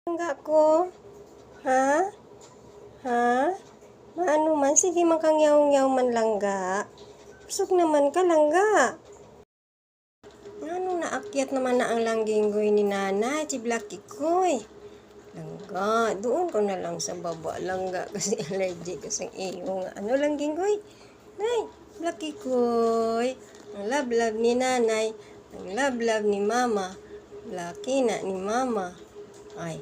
Langga ko? Ha? Ha? Maano man? Sige man kang yaw-yaw man langga. Pusog naman ka langga. Ano naakyat naman na ang langginggoy ni nanay, si Blacky Koy. Langga, doon ko na lang sa baba langga kasi allergic kasi iyo nga. Ano langginggoy? Nay, Blacky Koy. Ang love-love ni nanay, ang love-love ni mama. Blacky na ni mama. Ay.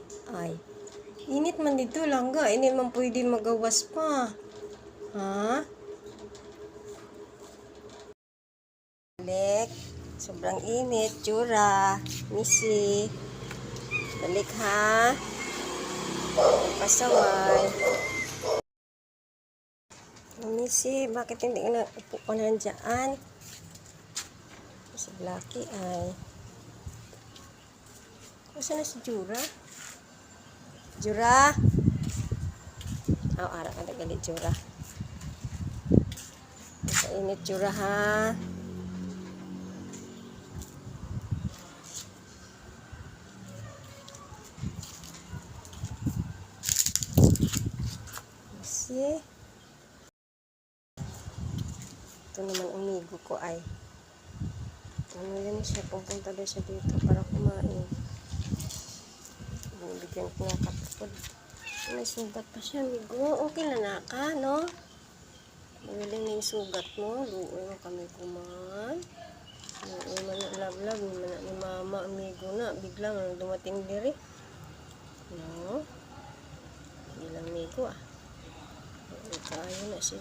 Init man dito langga, init man pwede magawas pa. Ha? Balik. Sobrang init, Tsura. Missy. Balik ha. Pasaway. Missy, bakit hindi ka na upo ka na dyan? Si Blacky ay. Saan na si Tsura? Tsura? Ara ka na galit, Tsura. Sa init, Tsura ha. Missy. Ito naman amigo ko ay. Ano yan siya, pupunta doon siya dito para kumain. Bigyan ko ng kapapod. May sugat pa siya, amigo. Okay na na ka, no? Magaling na yung sugat mo. Luoy mo kami kumain. Luoy mo na love-love. Ni mama, amigo na. Biglang dumating diri. No? Bilang amigo ah. Tayo na siya.